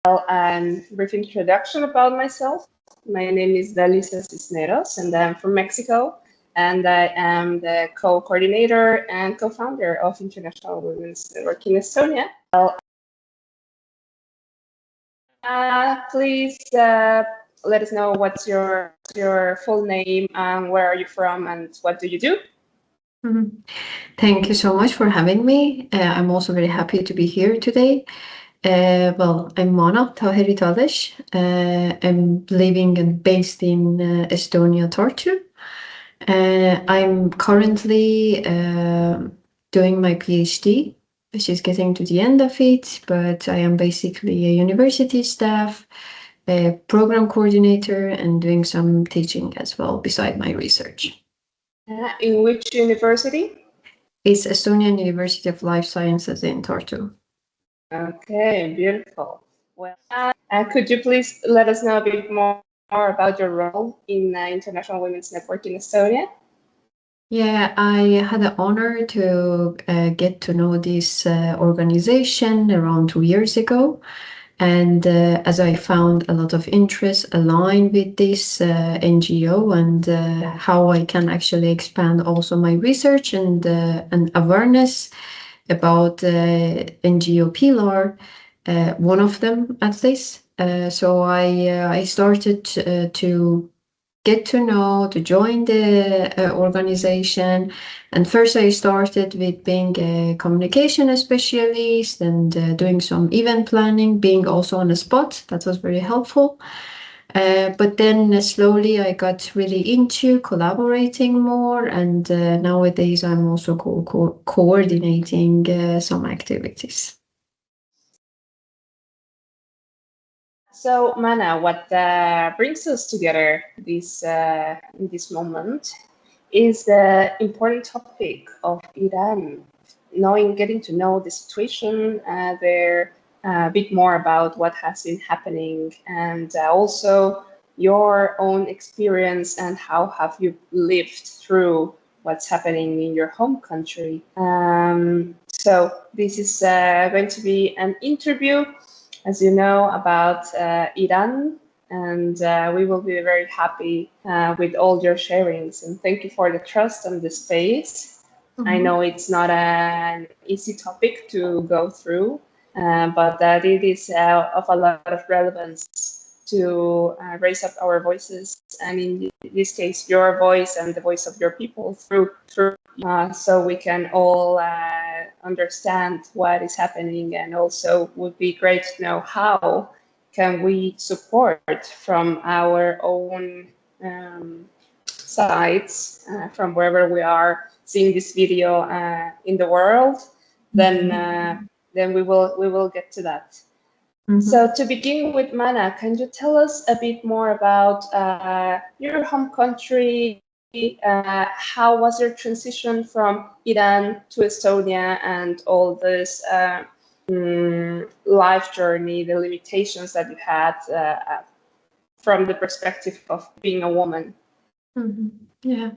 Brief introduction about myself. My name is Dalisa Cisneros, and I'm from Mexico. And I am the co-coordinator and co-founder of International Women's Network in Estonia. Please let us know what's your full name, where are you from, and what do you do? Thank you so much for having me. I'm also very happy to be here today. I'm Mana Taheri. I'm living and based in Estonia, Tartu. I'm currently doing my PhD, which is getting to the end of it, but I am basically a university staff, a program coordinator, and doing some teaching as well beside my research. In which university? It's Estonian University of Life Sciences in Tartu. Okay, beautiful. Well, could you please let us know a bit more about your role in the International Women's Network in Estonia? Yeah, I had the honor to get to know this organization around 2 years ago. And as I found a lot of interest aligned with this NGO and how I can actually expand also my research and awareness about NGO pillar, one of them at least. So I started to get to know, to join the organization. And first I started with being a communication specialist and doing some event planning, being also on the spot. That was very helpful. But then slowly I got really into collaborating more, and nowadays I'm also coordinating some activities. So, Mana, what brings us together in this moment is the important topic of Iran. Getting to know the situation there, a bit more about what has been happening, and also your own experience and how have you lived through what's happening in your home country. So this is going to be an interview, as you know, about Iran, and we will be very happy with all your sharings. And thank you for the trust and the space. I know it's not an easy topic to go through, but that it is of a lot of relevance to raise up our voices, and in this case, your voice and the voice of your people through so we can all understand what is happening, and also would be great to know how can we support from our own sides, from wherever we are seeing this video in the world. Then we will get to that. So to begin with, Mana, can you tell us a bit more about your home country? How was your transition from Iran to Estonia and all this life journey, the limitations that you had from the perspective of being a woman? Yeah.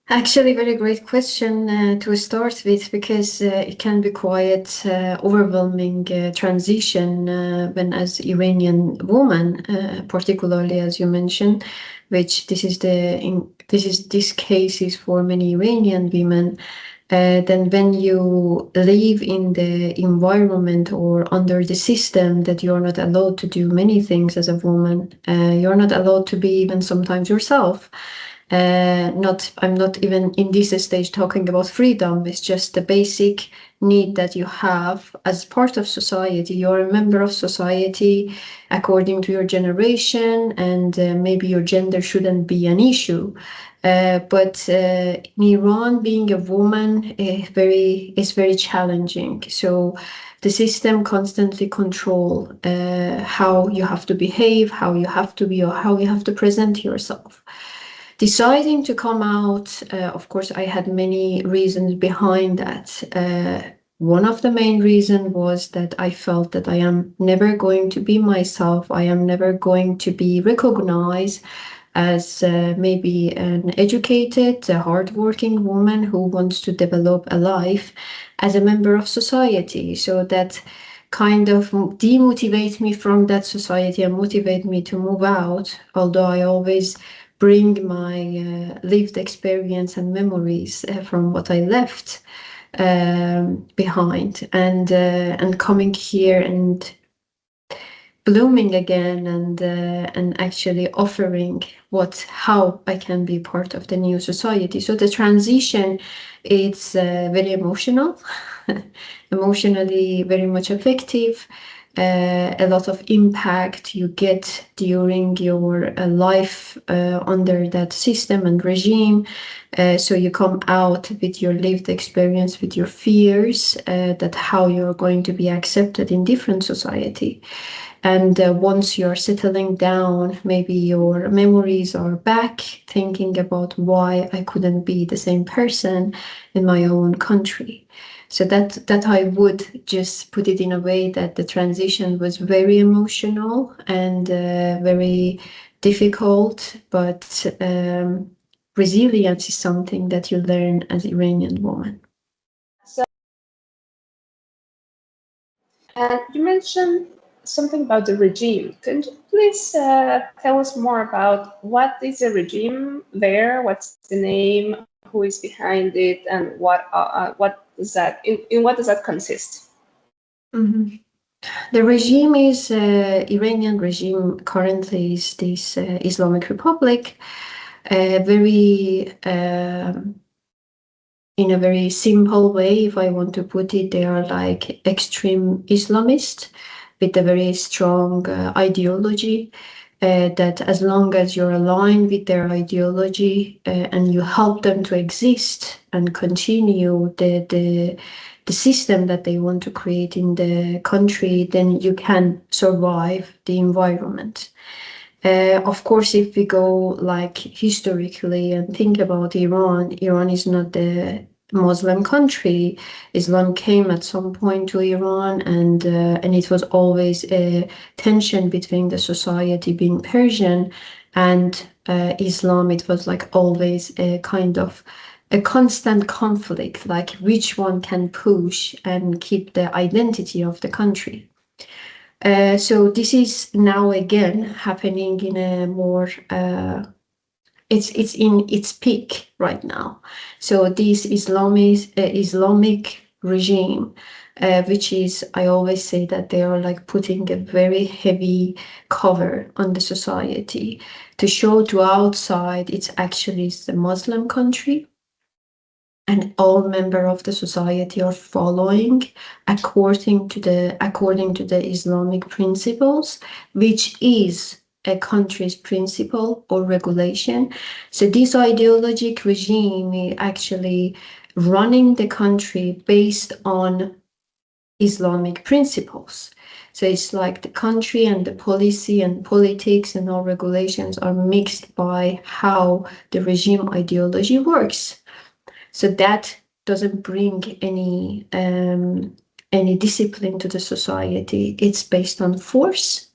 Actually, very great question to start with, because it can be quite overwhelming transition when as Iranian woman, particularly as you mentioned, which this case is for many Iranian women. Then when you live in the environment or under the system that you're not allowed to do many things as a woman, you're not allowed to be even sometimes yourself. I'm not even in this stage talking about freedom. It's just the basic need that you have as part of society. You're a member of society according to your generation, and maybe your gender shouldn't be an issue. But in Iran, being a woman is very challenging. So the system constantly control how you have to behave, how you have to be, or how you have to present yourself. Deciding to come out, of course, I had many reasons behind that. One of the main reasons was that I felt that I am never going to be myself. I am never going to be recognized as maybe an educated, hardworking woman who wants to develop a life as a member of society. So that kind of demotivate me from that society and motivate me to move out, although I always bring my lived experience and memories from what I left behind, and coming here and blooming again, and actually offering how I can be part of the new society. So the transition, it's very emotional, emotionally very much effective. A lot of impact you get during your life under that system and regime. So you come out with your lived experience, with your fears, that how you're going to be accepted in different society. And once you're settling down, maybe your memories are back, thinking about why I couldn't be the same person in my own country. So that I would just put it in a way that the transition was very emotional and very difficult, but resilience is something that you learn as Iranian woman. So, and you mentioned something about the regime. Could you please tell us more about what is the regime there? What's the name? Who is behind it? And what does that in what does that consist? Mm-hmm. The regime is Iranian regime currently is this Islamic Republic, very in a very simple way, if I want to put it, they are like extreme Islamist with a very strong ideology. That as long as you're aligned with their ideology and you help them to exist and continue the system that they want to create in the country, then you can survive the environment. Of course, if we go like historically and think about Iran, Iran is not the Muslim country. Islam came at some point to Iran, and it was always a tension between the society being Persian and Islam. It was like always a kind of a constant conflict, like which one can push and keep the identity of the country. So this is now again happening in a more it's in its peak right now. So this Islamic regime, which is, I always say that they are like putting a very heavy cover on the society to show to outside it's actually the Muslim country, and all members of the society are following according to the Islamic principles, which is a country's principle or regulation. So this ideologic regime is actually running the country based on Islamic principles. So it's like the country and the policy and politics and all regulations are mixed by how the regime ideology works. So that doesn't bring any discipline to the society. It's based on force,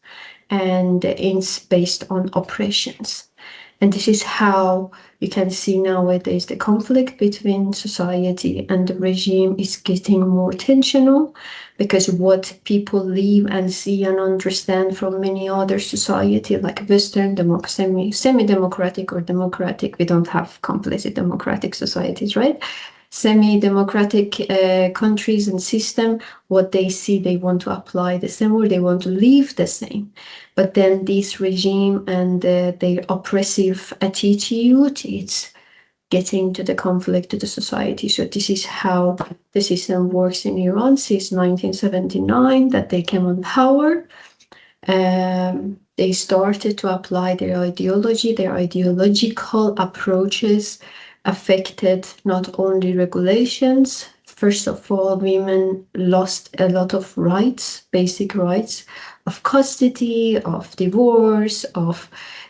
and it's based on oppressions. And this is how you can see nowadays the conflict between society and the regime is getting more tensional, because what people live and see and understand from many other society like Western semi-democratic or democratic, we don't have completely democratic societies, right? Semi-democratic countries and system, what they see, they want to apply the same, or they want to live the same. But then this regime and their oppressive attitude, it's getting to the conflict to the society. So this is how the system works in Iran since 1979, that they came on power. They started to apply their ideology. Their ideological approaches affected not only regulations. First of all, women lost a lot of rights, basic rights of custody, of divorce, of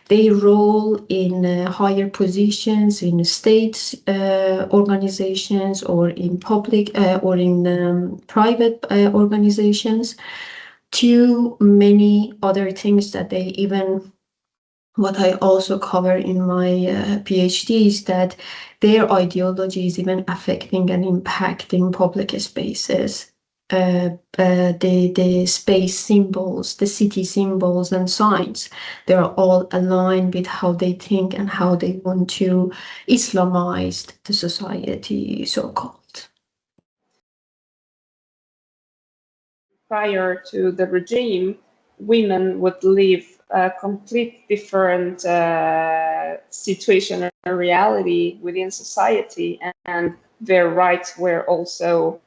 their role in higher positions in state organizations or in public or in private organizations, to many other things that they even, what I also cover in my PhD, is that their ideology is even affecting and impacting public spaces the space symbols, the city symbols and signs, they're all aligned with how they think and how they want to Islamize the society, so-called. Prior to the regime, women would live a complete different situation or reality within society, and their rights were also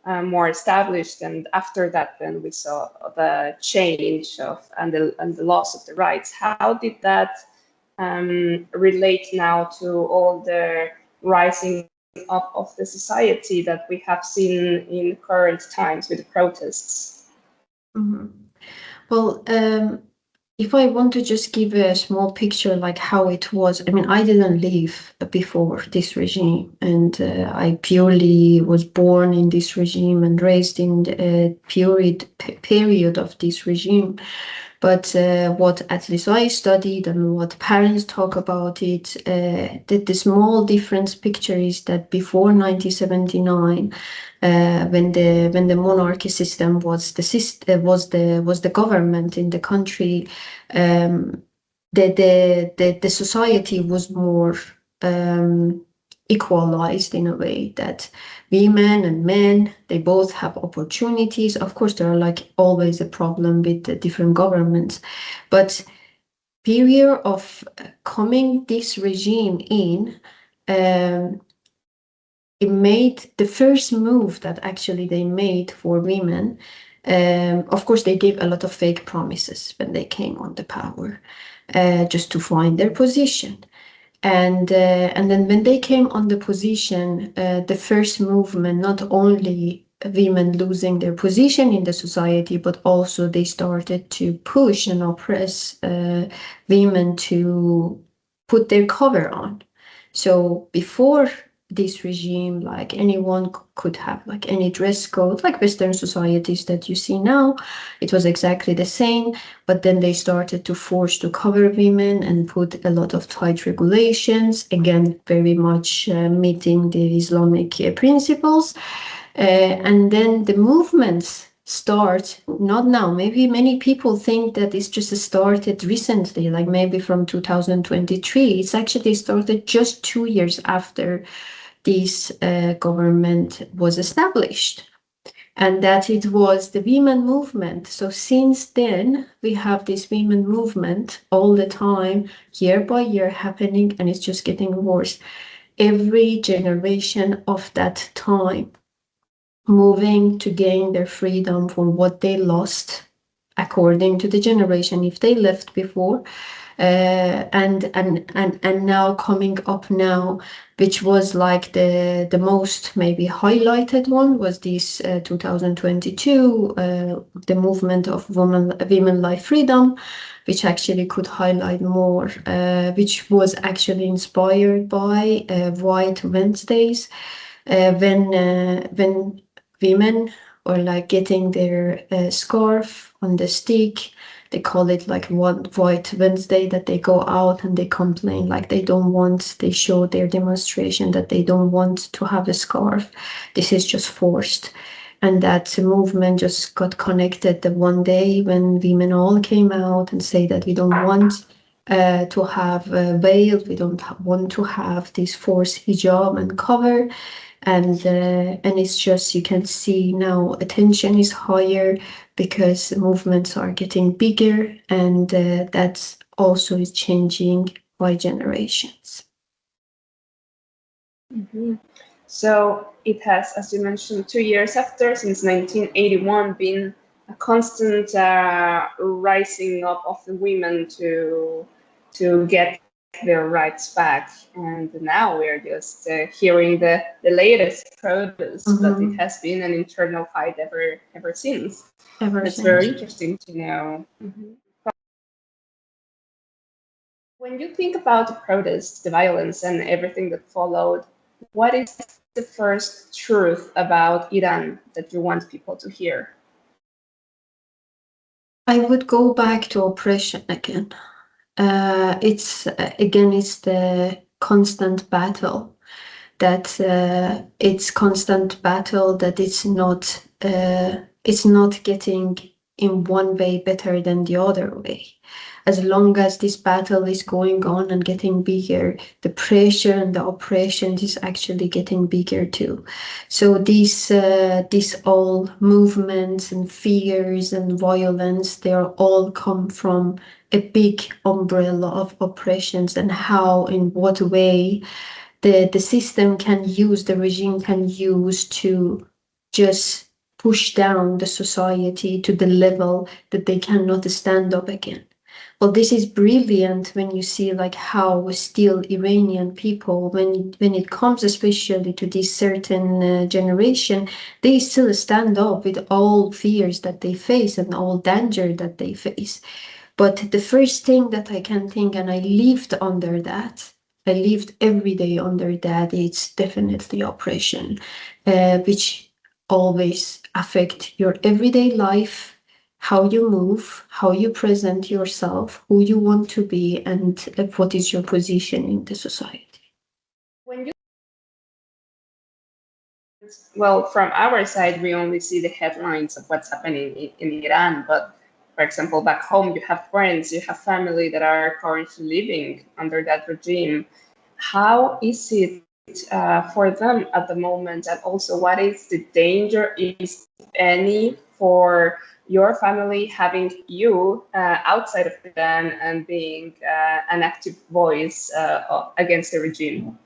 more established. And after that, then we saw the change of and the loss of the rights. How did that relate now to all the rising up of the society that we have seen in current times with the protests? Mm-hmm. Well, if I want to just give a small picture like how it was, I mean, I didn't live before this regime, and I purely was born in this regime and raised in the period of this regime. But what at least I studied and what parents talk about it, the small difference picture is that before 1979, when the monarchy system was the government in the country, the society was more equalized in a way that women and men, they both have opportunities. Of course, there are like always a problem with the different governments, but period of coming this regime in, it made the first move that actually they made for women. Of course, they gave a lot of fake promises when they came on the power, just to find their position. And then when they came on the position, the first movement, not only women losing their position in the society, but also they started to push and oppress women to put their cover on. So before this regime, like anyone could have like any dress code, like Western societies that you see now, it was exactly the same. But then they started to force to cover women and put a lot of tight regulations, again, very much meeting the Islamic principles. And then the movements start not now. Maybe many people think that it's just started recently, like maybe from 2023. It's actually started just 2 years after this government was established, and that it was the women movement. So since then, we have this women movement all the time, year by year happening, and it's just getting worse. Every generation of that time, moving to gain their freedom from what they lost, according to the generation, if they left before, and now coming up now, which was like the most maybe highlighted one was this 2022, the movement of women life freedom, which actually could highlight more, which was actually inspired by White Wednesdays, when women were like getting their scarf on the stick. They call it like one White Wednesday, that they go out and they complain like they show their demonstration that they don't want to have a scarf. This is just forced. And that movement just got connected the one day when women all came out and say that we don't want to have a veil, we don't want to have this forced hijab and cover. And it's just, you can see now attention is higher because movements are getting bigger, and that's also is changing by generations. Mm-hmm. So it has, as you mentioned, 2 years after, since 1981, been a constant rising up of the women to get their rights back. And now we're just hearing the latest protest, but it has been an internal fight ever since. That's very interesting to know. Mm-hmm. When you think about the protests, the violence, and everything that followed, what is the first truth about Iran that you want people to hear? I would go back to oppression again. It's the constant battle that it's constant battle, that it's not getting in one way better than the other way. As long as this battle is going on and getting bigger, the pressure and the oppression is actually getting bigger too. So these all movements and fears and violence, they are all come from a big umbrella of oppressions, and how, in what way the system can use, the regime can use to just push down the society to the level that they cannot stand up again. Well, this is brilliant when you see like how still Iranian people, when it comes especially to this certain generation, they still stand up with all fears that they face and all danger that they face. But the first thing that I can think, and I lived under that, I lived every day under that, it's definitely oppression, which always affect your everyday life, how you move, how you present yourself, who you want to be, and what is your position in the society. When you well, from our side, we only see the headlines of what's happening in Iran. But for example, back home, you have friends, you have family that are currently living under that regime. How is it for them at the moment? And also, what is the danger, is any, for your family having you outside of Iran and being an active voice against the regime?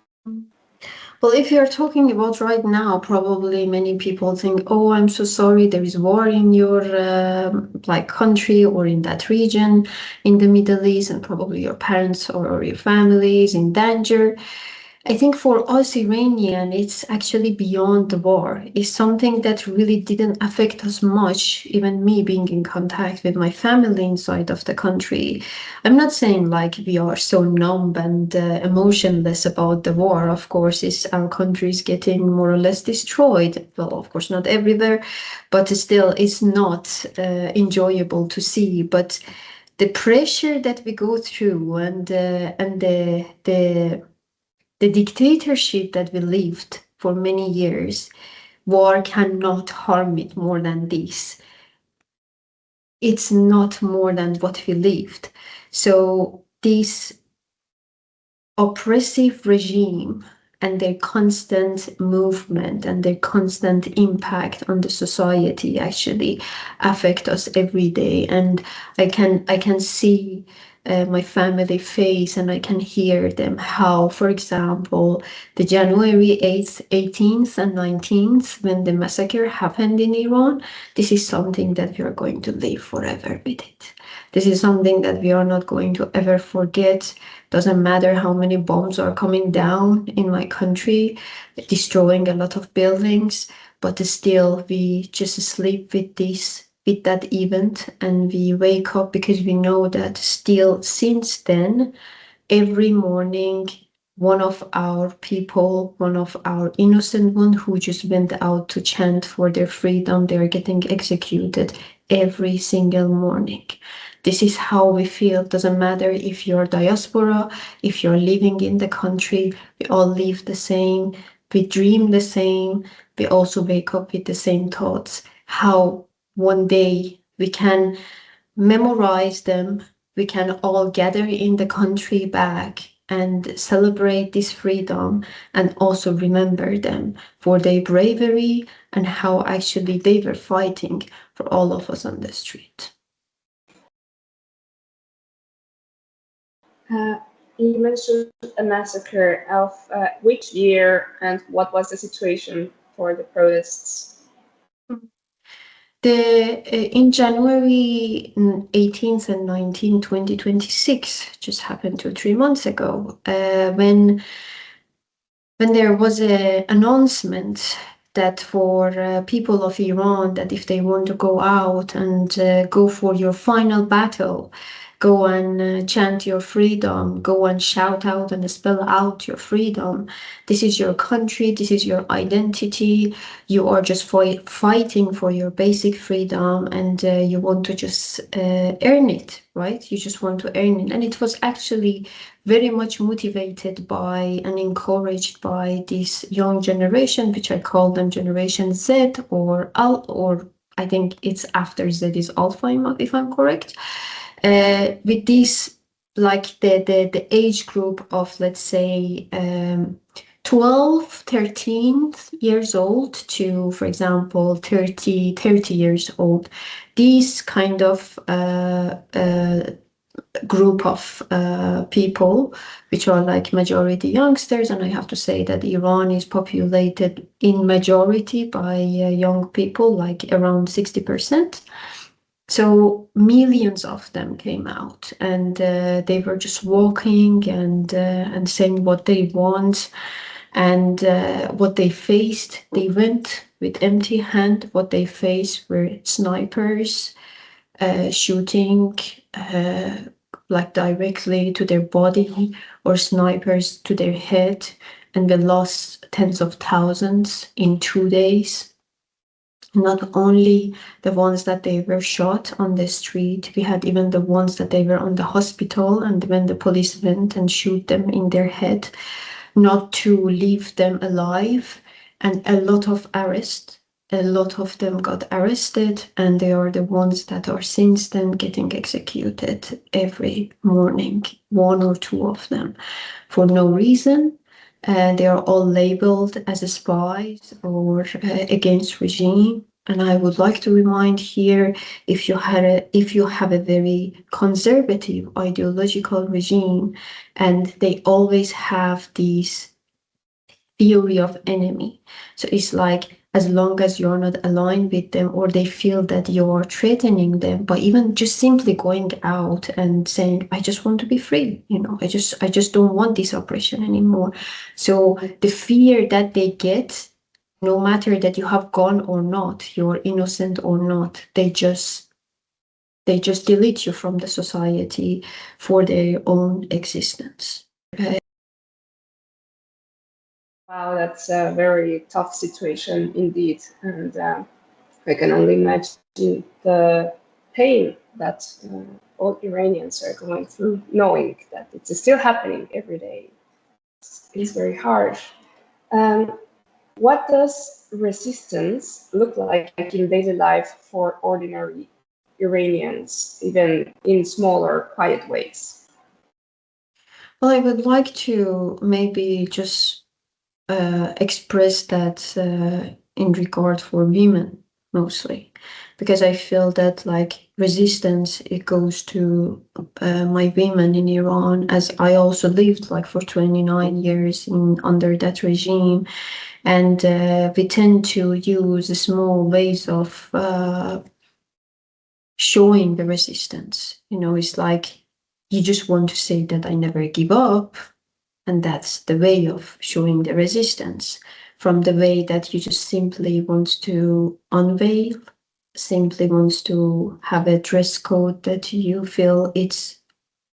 Well, if you're talking about right now, probably many people think, "Oh, I'm so sorry, there is war in your like country or in that region in the Middle East, and probably your parents or your family is in danger." I think for us Iranian, it's actually beyond the war. It's something that really didn't affect us much, even me being in contact with my family inside of the country. I'm not saying like we are so numb and emotionless about the war. Of course, our country is getting more or less destroyed. Well, of course, not everywhere, but still, it's not enjoyable to see. But the pressure that we go through, and the dictatorship that we lived for many years, war cannot harm it more than this. It's not more than what we lived. So this oppressive regime and their constant movement and their constant impact on the society actually affect us every day. And I can see my family face, and I can hear them how, for example, the January 8th, 18th and 19th, when the massacre happened in Iran, this is something that we are going to live forever with it. This is something that we are not going to ever forget. Doesn't matter how many bombs are coming down in my country, destroying a lot of buildings, but still we just sleep with that event, and we wake up because we know that still since then, every morning, one of our people, one of our innocent one who just went out to chant for their freedom, they're getting executed every single morning. This is how we feel. Doesn't matter if you're diaspora, if you're living in the country, we all live the same, we dream the same, we also wake up with the same thoughts. How one day we can memorize them, we can all gather in the country back and celebrate this freedom, and also remember them for their bravery and how actually they were fighting for all of us on the street. You mentioned a massacre of which year, and what was the situation for the protests? In January 18th and 19th, 2026, just happened 2-3 months ago, when there was an announcement that for people of Iran, that if they want to go out and go for your final battle, go and chant your freedom, go and shout out and spell out your freedom. This is your country, this is your identity. You are just fighting for your basic freedom, and you want to just earn it, right? You just want to earn it. And it was actually very much motivated by and encouraged by this young generation, which I call them Generation Z or I think it's after Z is Alpha, if I'm correct. With this, like the age group of, let's say, 12, 13 years old to, for example, 30 years old. These kind of group of people, which are like majority youngsters, and I have to say that Iran is populated in majority by young people, like around 60%. So millions of them came out, and they were just walking and saying what they want and what they faced. They went with empty hand. What they faced were snipers shooting like directly to their body, or snipers to their head, and they lost tens of thousands in 2 days. Not only the ones that they were shot on the street, we had even the ones that they were on the hospital, and when the police went and shoot them in their head, not to leave them alive, and a lot of arrests. A lot of them got arrested, and they are the ones that are since then getting executed every morning, one or two of them, for no reason. They are all labeled as spies or against regime. And I would like to remind here, if you have a very conservative ideological regime, and they always have these theory of enemy. So it's like, as long as you're not aligned with them, or they feel that you're threatening them by even just simply going out and saying, I just want to be free, I just don't want this oppression anymore. So the fear that they get, no matter that you have gone or not, you're innocent or not, they just delete you from the society for their own existence. Wow, that's a very tough situation indeed. And I can only imagine the pain that all Iranians are going through, knowing that it's still happening every day. It's very harsh. What does resistance look like in daily life for ordinary Iranians, even in smaller, quiet ways? Well, I would like to maybe just express that in regard for women mostly, because I feel that like resistance, it goes to my women in Iran, as I also lived like for 29 years under that regime, and we tend to use small ways of showing the resistance. It's like you just want to say that I never give up, and that's the way of showing the resistance, from the way that you just simply want to unveil, simply wants to have a dress code that you feel it's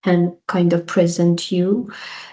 can kind of present you,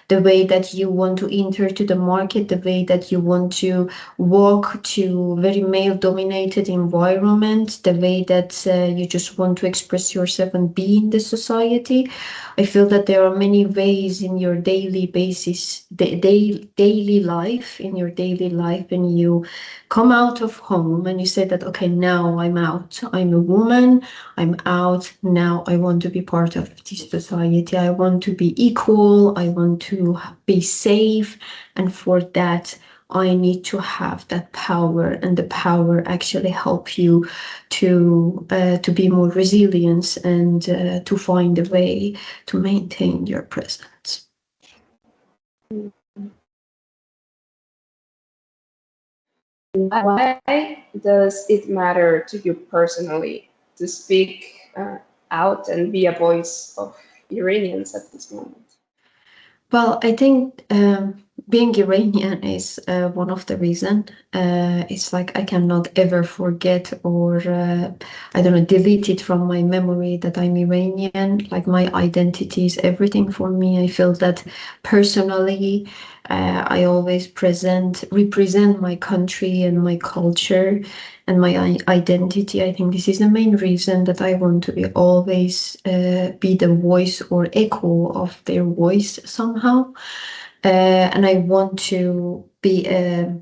the way that you want to enter to the market, the way that you want to walk to very male dominated environment, the way that you just want to express yourself and be in the society. I feel that there are many ways in your daily basis, daily life, in your daily life, when you come out of home and you say that, okay, now I'm out, I'm a woman, I'm out, now I want to be part of this society, I want to be equal, I want to be safe, and for that I need to have that power, and the power actually help you to be more resilient and to find a way to maintain your presence. Why does it matter to you personally to speak out and be a voice of Iranians at this moment? Well, I think being Iranian is one of the reason. It's like I cannot ever forget or I don't know, delete it from my memory that I'm Iranian. Like my identity is everything for me. I feel that personally, I always represent my country and my culture and my identity. I think this is the main reason that I want to be always be the voice or echo of their voice somehow. And I want to be a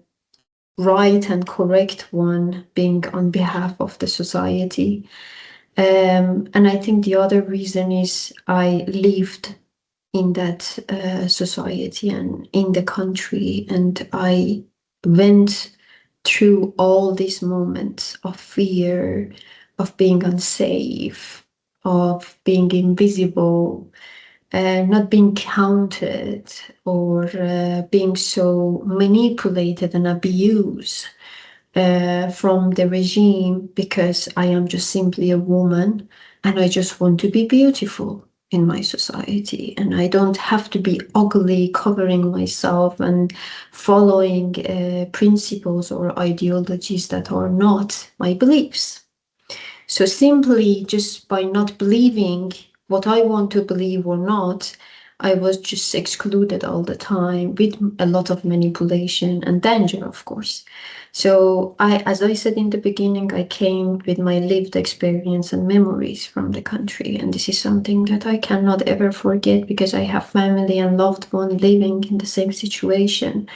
right and correct one, being on behalf of the society. And I think the other reason is I lived in that society and in the country, and I went through all these moments of fear, of being unsafe, of being invisible, not being counted, or being so manipulated and abused from the regime because I am just simply a woman and I just want to be beautiful in my society, and I don't have to be ugly covering myself and following principles or ideologies that are not my beliefs. So simply just by not believing what I want to believe or not, I was just excluded all the time with a lot of manipulation and danger, of course. So as I said in the beginning, I came with my lived experience and memories from the country. And this is something that I cannot ever forget because I have family and loved one living in the same situation.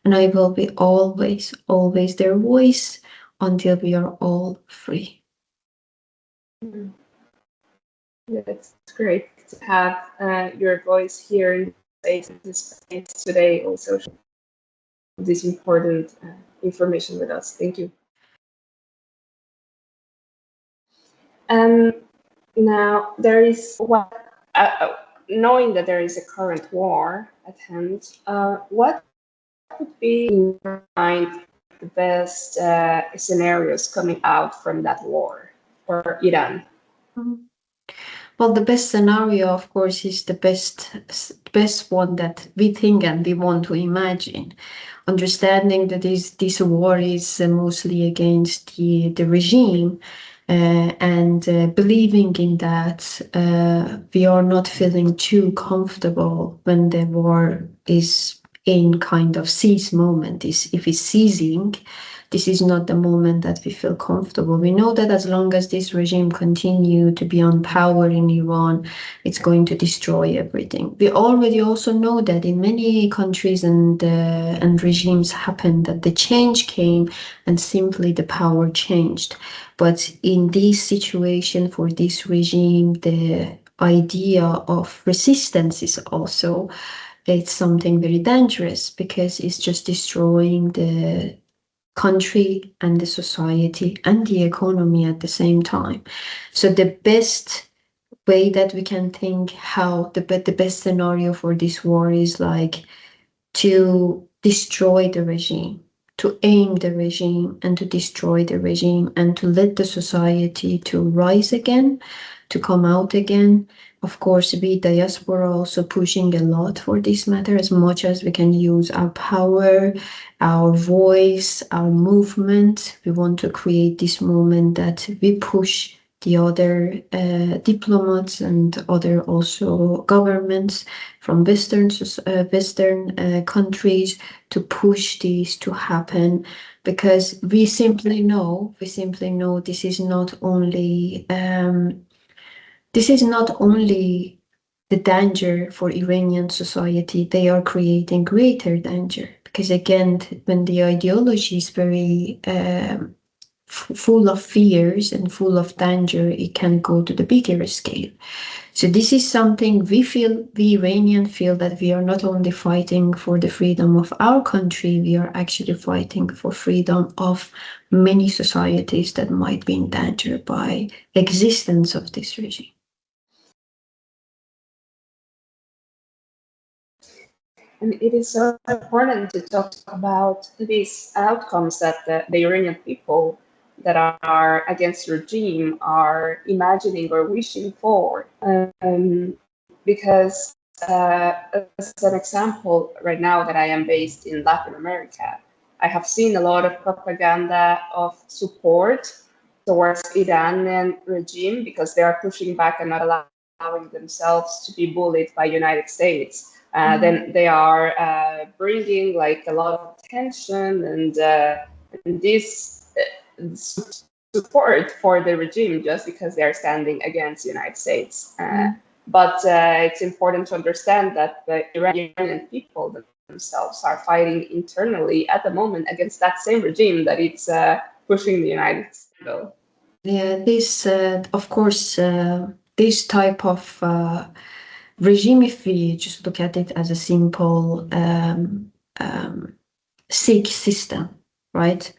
And I will be always, always their voice until we are all free. That's great to have your voice here in this space today, also this important information with us. Thank you. Now, there is knowing that there is a current war at hand, what would be in your mind the best scenarios coming out from that war for Iran? Well, the best scenario, of course, is the best one that we think and we want to imagine. Understanding that this war is mostly against the regime, and believing in that, we are not feeling too comfortable when the war is in kind of cease moment. If it's ceasing, this is not the moment that we feel comfortable. We know that as long as this regime continue to be on power in Iran, it's going to destroy everything. We already also know that in many countries and regimes happened that the change came and simply the power changed. But in this situation, for this regime, the idea of resistance is also, it's something very dangerous because it's just destroying the country and the society and the economy at the same time. So the best way that we can think how the best scenario for this war is like to destroy the regime, to aim the regime and to destroy the regime and to let the society to rise again, to come out again. Of course, we diaspora also pushing a lot for this matter as much as we can use our power, our voice, our movement. We want to create this movement that we push the other diplomats and other also governments from Western countries to push this to happen, because we simply know this is not only the danger for Iranian society. They are creating greater danger because again, when the ideology is very full of fears and full of danger, it can go to the bigger scale. So this is something we Iranians feel that we are not only fighting for the freedom of our country, we are actually fighting for freedom of many societies that might be in danger by existence of this regime. And it is so important to talk about these outcomes that the Iranian people that are against the regime are imagining or wishing for. Because as an example, right now that I am based in Latin America, I have seen a lot of propaganda of support towards Iranian regime because they are pushing back and not allowing themselves to be bullied by United States. Then they are bringing like a lot of tension and this support for the regime just because they are standing against the United States. But it's important to understand that the Iranian people themselves are fighting internally at the moment against that same regime that it's pushing the United States. Yeah, this, of course, this type of regime, if we just look at it as a simple sick system, right?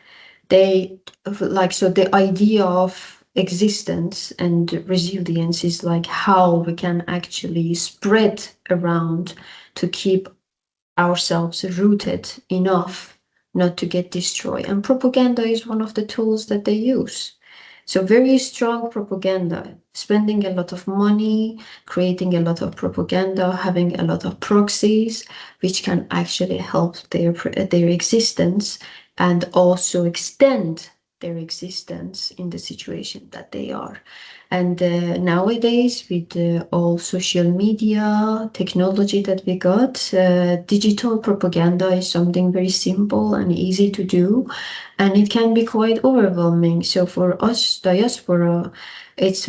They like, so the idea of existence and resilience is like how we can actually spread around to keep ourselves rooted enough not to get destroyed. And propaganda is one of the tools that they use. So very strong propaganda, spending a lot of money, creating a lot of propaganda, having a lot of proxies, which can actually help their existence and also extend their existence in the situation that they are. And nowadays, with all social media technology that we got, digital propaganda is something very simple and easy to do, and it can be quite overwhelming. So for us, diaspora, it's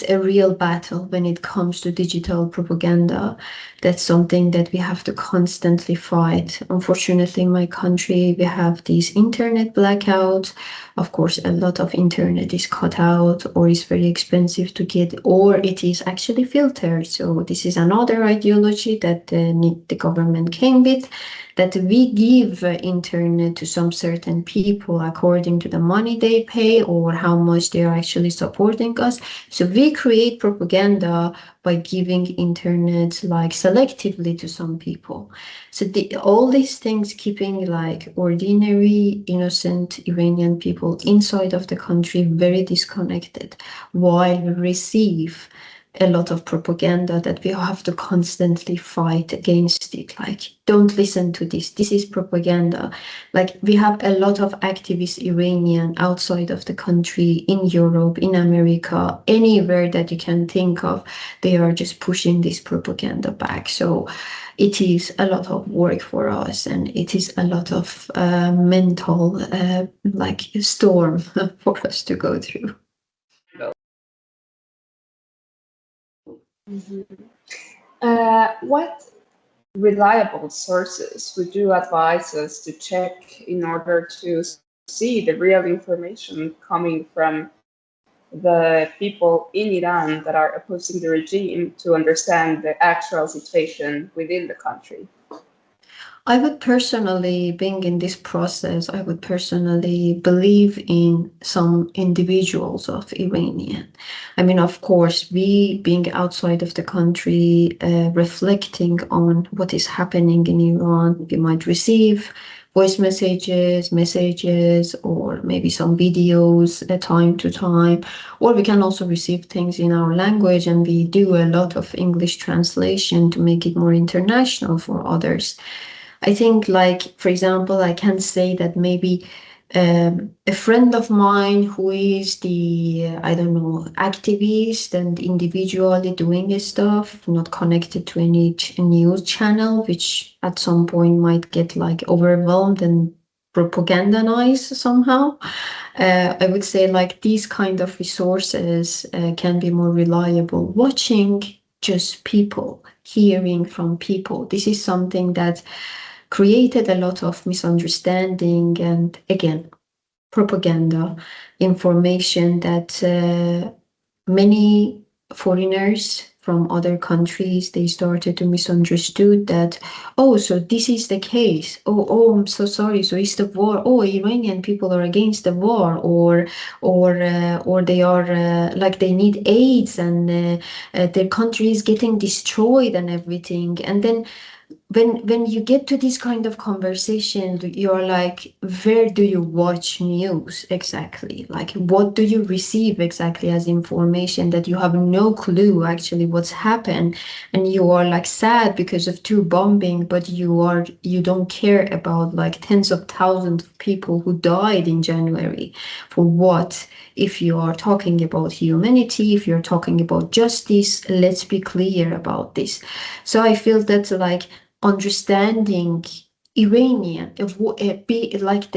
a real battle when it comes to digital propaganda. That's something that we have to constantly fight. Unfortunately, in my country, we have these internet blackouts. Of course, a lot of internet is cut out or is very expensive to get, or it is actually filtered. So this is another ideology that the government came with, that we give internet to some certain people according to the money they pay or how much they are actually supporting us. So we create propaganda by giving internet like selectively to some people. So all these things keeping like ordinary, innocent Iranian people inside of the country very disconnected, while we receive a lot of propaganda that we have to constantly fight against it. Like, don't listen to this. This is propaganda. Like, we have a lot of activist Iranian outside of the country, in Europe, in America, anywhere that you can think of. They are just pushing this propaganda back. So it is a lot of work for us, and it is a lot of mental like storm for us to go through. What reliable sources would you advise us to check in order to see the real information coming from the people in Iran that are opposing the regime to understand the actual situation within the country? I would personally, being in this process, I would personally believe in some individuals of Iranian. I mean, of course, we being outside of the country, reflecting on what is happening in Iran, we might receive voice messages, or maybe some videos time to time, or we can also receive things in our language, and we do a lot of English translation to make it more international for others. I think, like, for example, I can say that maybe a friend of mine who is I don't know, activist and individually doing stuff, not connected to any news channel, which at some point might get like overwhelmed and propagandized somehow. I would say like these kind of resources can be more reliable. Watching just people, hearing from people. This is something that created a lot of misunderstanding and, again, propaganda, information that many foreigners from other countries, they started to misunderstood that, oh, so this is the case. Oh, I'm so sorry. So it's the war. Oh, Iranian people are against the war, or they are like they need aids, and their country is getting destroyed and everything. And then when you get to this kind of conversation, you're like, where do you watch news exactly? Like, what do you receive exactly as information that you have no clue actually what's happened, and you are like sad because of two bombing, but you don't care about like tens of thousands of people who died in January. For what? If you are talking about humanity, if you're talking about justice, let's be clear about this. So I feel that like understanding Iranian, be like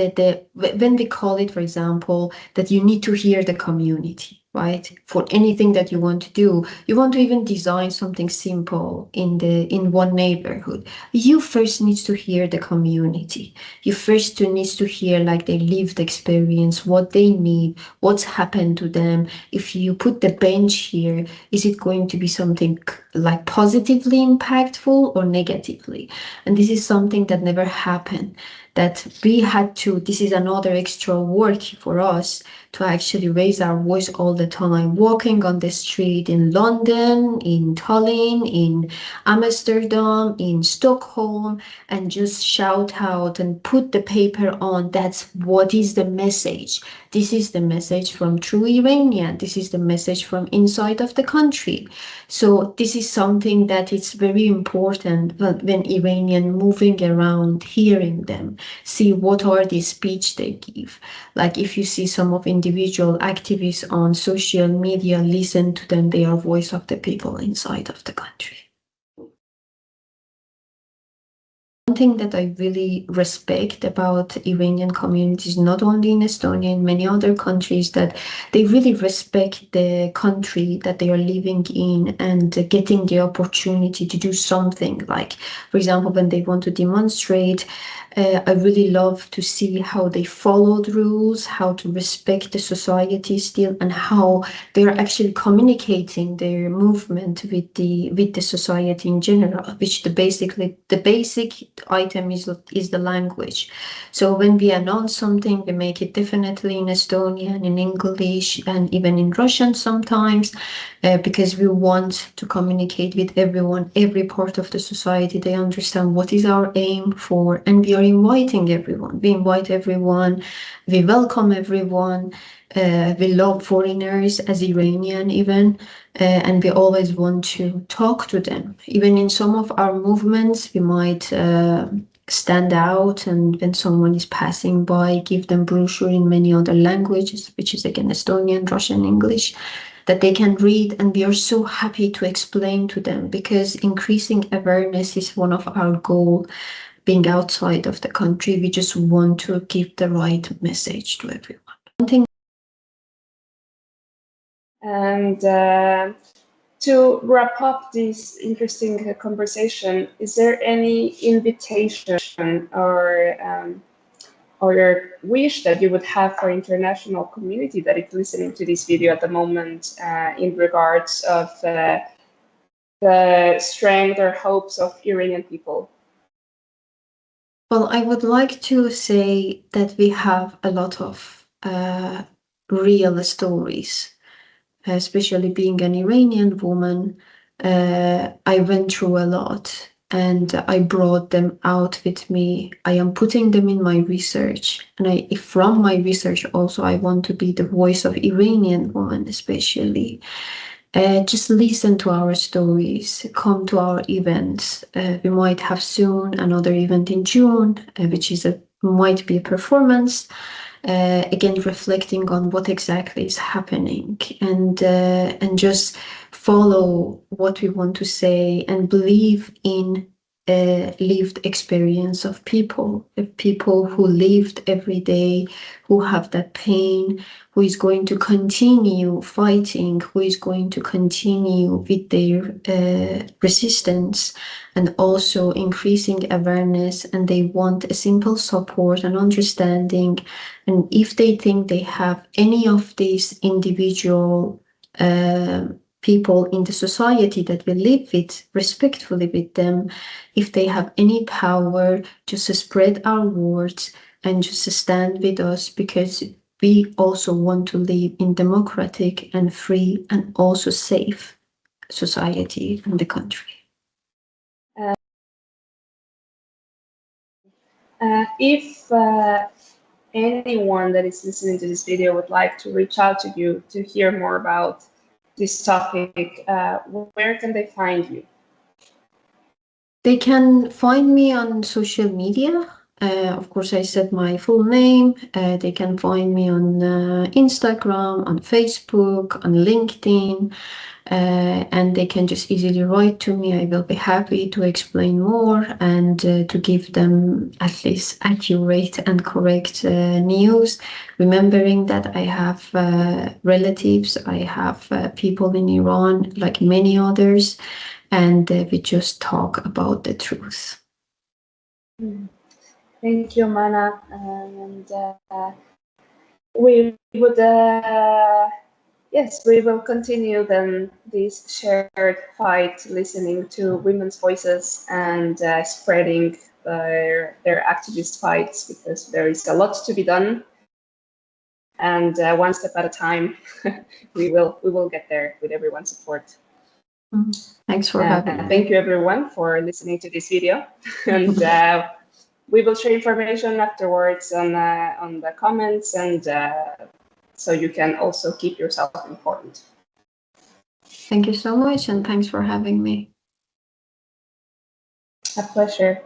when we call it, for example, that you need to hear the community, right? For anything that you want to do, you want to even design something simple in one neighborhood. You first needs to hear the community. You first needs to hear like their lived experience, what they need, what's happened to them. If you put the bench here, is it going to be something like positively impactful or negatively? And this is something that never happened, that we had to, this is another extra work for us to actually raise our voice all the time, walking on the street in London, in Tallinn, in Amsterdam, in Stockholm, and just shout out and put the paper on. That's what is the message. This is the message from true Iranian. This is the message from inside of the country. So this is something that is very important when Iranian moving around, hearing them, see what are the speech they give. Like if you see some of individual activists on social media, listen to them, they are voice of the people inside of the country. One thing that I really respect about Iranian communities, not only in Estonia, in many other countries, that they really respect the country that they are living in and getting the opportunity to do something. Like, for example, when they want to demonstrate, I really love to see how they follow the rules, how to respect the society still, and how they're actually communicating their movement with the society in general, which the basic item is the language. So when we announce something, we make it definitely in Estonian, in English, and even in Russian sometimes, because we want to communicate with everyone, every part of the society. They understand what is our aim for, and we are inviting everyone. We invite everyone, we welcome everyone. We love foreigners as Iranian even, and we always want to talk to them. Even in some of our movements, we might stand out, and when someone is passing by, give them brochure in many other languages, which is again Estonian, Russian, English, that they can read, and we are so happy to explain to them, because increasing awareness is one of our goals. Being outside of the country, we just want to give the right message to everyone. One thing. And to wrap up this interesting conversation, is there any invitation or your wish that you would have for international community that is listening to this video at the moment in regards of the strength or hopes of Iranian people? Well, I would like to say that we have a lot of real stories, especially being an Iranian woman. I went through a lot, and I brought them out with me. I am putting them in my research, and from my research also, I want to be the voice of Iranian women, especially. Just listen to our stories, come to our events. We might have soon another event in June, which might be a performance. Again, reflecting on what exactly is happening, and just follow what we want to say and believe in lived experience of people who lived every day, who have that pain, who is going to continue fighting, who is going to continue with their resistance, and also increasing awareness, and they want a simple support and understanding. And if they think they have any of these individual people in the society that we live with, respectfully with them, if they have any power, just spread our words and just stand with us, because we also want to live in democratic and free and also safe society in the country. If anyone that is listening to this video would like to reach out to you to hear more about this topic, where can they find you? They can find me on social media. Of course, I said my full name. They can find me on Instagram, on Facebook, on LinkedIn, and they can just easily write to me. I will be happy to explain more and to give them at least accurate and correct news. Remembering that I have relatives, I have people in Iran, like many others, and we just talk about the truth. Thank you, Mana. And we would, yes, we will continue then this shared fight, listening to women's voices and spreading their activist fights, because there is a lot to be done. And one step at a time, we will get there with everyone's support. Thanks for having me. Thank you, everyone, for listening to this video. And we will share information afterwards on the comments, and so you can also keep yourself informed. Thank you so much, and thanks for having me. A pleasure.